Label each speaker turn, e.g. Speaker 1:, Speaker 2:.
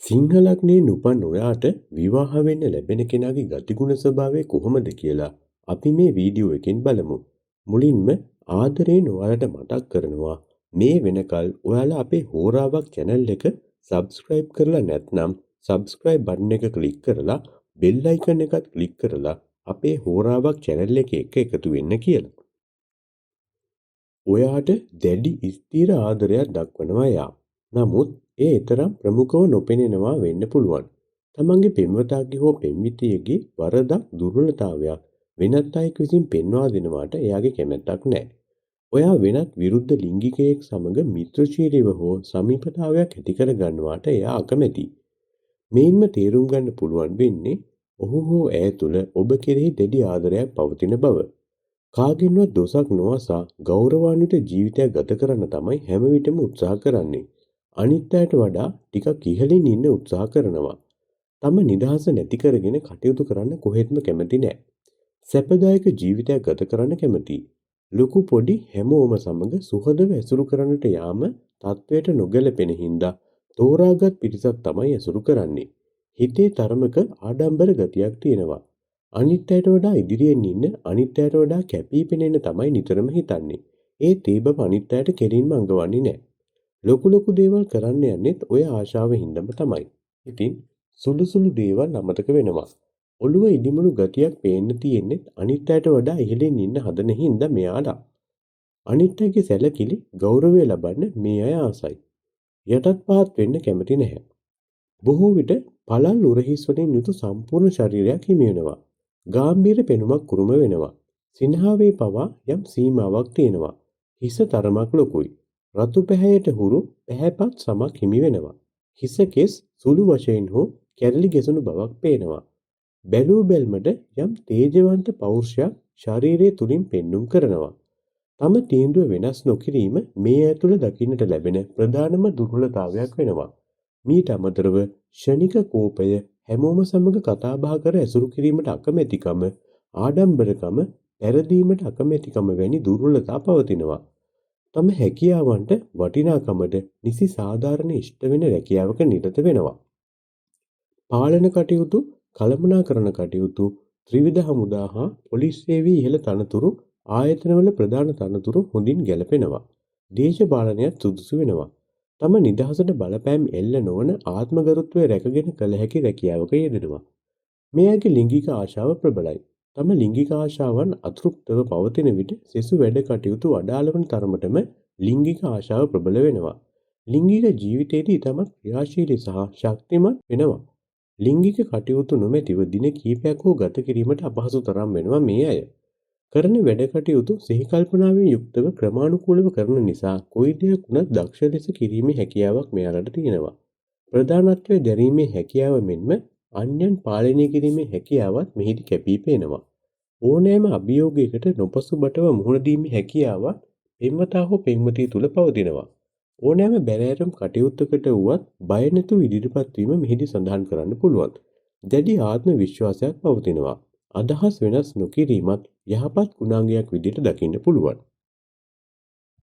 Speaker 1: සිංහලක්නේ නුපන් ඔයාට විවාහ වෙන්න ලැබෙන කෙනාගේ ගතිගුණ ස්වභාවය කොහොමද කියලා අපි මේ වීඩියෝ එකෙන් බලමු. මුලින්ම ආදරයෙන් ඔයාලට මතක් කරනවා මේ වෙනකල් ඔයාලා අපේ හෝරාවක් channel එක subscribe කරලා නැත්නම් subscribe button එක click කරලා bell icon එකත් click කරලා අපේ හෝරාවක් channel එකේ එකතු වෙන්න කියලා. ඔයාට දැඩි ස්ථිර ආදරයක් දක්වනවා යා. නමුත් ඒ තරම් ප්‍රමුඛව නොපෙනෙනවා වෙන්න පුළුවන්. තමන්ගේ පෙම්වතාගේ හෝ පෙම්විතියගේ වරදක් දුර්වලතාවයක් වෙනත් අයෙක් විසින් පෙන්වා දෙනවාට එයාගේ කැමැත්තක් නැහැ. ඔයා වෙනත් විරුද්ධ ලිංගිකයෙක් සමග මිත්‍රශීලීව හෝ සමීපතාවයක් ඇති කර ගන්නවාට එයා අකමැතියි. මේන්ම තේරුම් ගන්න පුළුවන් වෙන්නේ ඔහු හෝ ඇය තුළ ඔබ කෙරෙහි දැඩි ආදරයක් පවතින බව. කාගෙන්වත් දොසක් නොඅසා ගෞරවාන්විත ජීවිතයක් ගත කරන්න තමයි හැම විටම උත්සාහ කරන්නේ. අනිත් අයට වඩා ටිකක් ඉහළින් ඉන්න උත්සාහ කරනවා. තම නිදහස නැති කරගෙන කටයුතු කරන්න කොහෙත්ම කැමති නැහැ. සැපදායක ජීවිතයක් ගත කරන්න කැමතියි. ලොකු පොඩි හැමෝම සමග සුහදව ඇසුරු කරන්නට යාම තත්වයට නොගැලපෙන හින්දා තෝරාගත් පිරිසක් තමයි ඇසුරු කරන්නේ. හිතේ තරමක ආඩම්බර ගතියක් තියෙනවා. අනිත් අයට වඩා ඉදිරියෙන් ඉන්න අනිත් අයට වඩා කැපී පෙනෙන්න තමයි නිතරම හිතන්නේ. ඒත් ඒ බව අනිත් අයට කෙලින්ම අඟවන්නේ නැහැ. ලොකු දේවල් කරන්න යන්නේත් ඔය ආශාව හින්දාම තමයි. ඉතින් සුළු දේවල් අමතක වෙනවා. ඔළුව ඉදිමුණු ගතියක් පේන්න තියෙන්නේ අනිත් අයට වඩා ඉහළින් ඉන්න හදන හින්දා මෙයාලා. අනිත් අයගේ සැලකිලි ගෞරවය ලබන්න මේ අය ආසයි. යටත් පහත් වෙන්න කැමති නැහැ. බොහෝ විට පළල් උරහිස් වලින් යුතු සම්පූර්ණ ශරීරයක් හිමි වෙනවා. ගාම්භීර පෙනුමක් කුරුම වෙනවා. සිනහාවේ පවා යම් සීමාවක් තියෙනවා. හිස තරමක් ලොකුයි. රතු පැහැයට හුරු පැහැපත් සමක් හිමි වෙනවා. හිස කෙස් සුළු වශයෙන් හෝ කැරලි ගැසුණු බවක් පේනවා. බැලූ බැල්මට යම් තේජවන්ත පෞරුෂයක් ශරීරය තුලින් පෙන්눔 කරනවා. තම තීන්දුව වෙනස් නොකිරීම මේ ඇය තුළ දකින්නට ලැබෙන ප්‍රධානම දුර්වලතාවයක් වෙනවා. මීට අමතරව ෂණික කෝපය, හැමෝම සමග කතා බහ කර ඇසුරු කිරීමට අකමැතිකම, ආඩම්බරකම, පෙරදීමට අකමැතිකම වැනි දුර්වලතා පවතිනවා. තම හැකියාවන්ට වටිනාකමට නිසි සාධාරණ ඉෂ්ට වෙන රැකියාවක නිරත වෙනවා. පාලන කටයුතු, කළමනාකරණ කටයුතු, ත්‍රිවිධ හමුදා හා පොලිස් සේවයේ ඉහළ තනතුරු ආයතනවල ප්‍රධාන තනතුරු හොඳින් ගැලපෙනවා. දේශපාලනයත් සුදුසු වෙනවා. තම නිදහසට බලපෑම් එල්ල නොවන ආත්මගරුත්වය රැකගෙන කළ හැකි රැකියාවක යෙදෙනවා. මෙයාගේ ලිංගික ආශාව ප්‍රබලයි. තම ලිංගික ආශාවන් අතෘප්තව පවතින විට සෙසු වැඩ කටයුතු අඩාල වන තරමටම ලිංගික ආශාව ප්‍රබල වෙනවා. ලිංගික ජීවිතයේදී තම ක්‍රියාශීලී සහ ශක්තිමත් වෙනවා. ලිංගික කටයුතු නොමැතිව දින කිහිපයක් හෝ ගත කිරීමට අපහසු තරම් වෙනවා මේ අය. කරන වැඩ කටයුතු සිහි කල්පනාවෙන් යුක්තව ක්‍රමානුකූලව කරන නිසා කොයි දෙයක් වුණත් දක්ෂ ලෙස කිරීමේ හැකියාවක් මෙයාලට තියෙනවා. ප්‍රධානත්වයේ දැරීමේ හැකියාව මෙන්ම අන්‍යයන් පාලනය කිරීමේ හැකියාවත් මෙහිදී කැපී පෙනෙනවා. ඕනෑම අභියෝගයකට නොපසුබටව මුහුණ දීමේ හැකියාවත් පෙම්වතා හෝ පෙම්වතිය තුල පවතිනවා. ඕනෑම බැරෑරුම් කටයුත්තකට වුවත් බය නැතුව ඉදිරිපත් වීම මෙහිදී සඳහන් කරන්න පුළුවන්. දැඩි ආත්ම විශ්වාසයක් පවතිනවා. අදහස් වෙනස් නොකිරීමත් යහපත් ගුණාංගයක් විදිහට දකින්න පුළුවන්.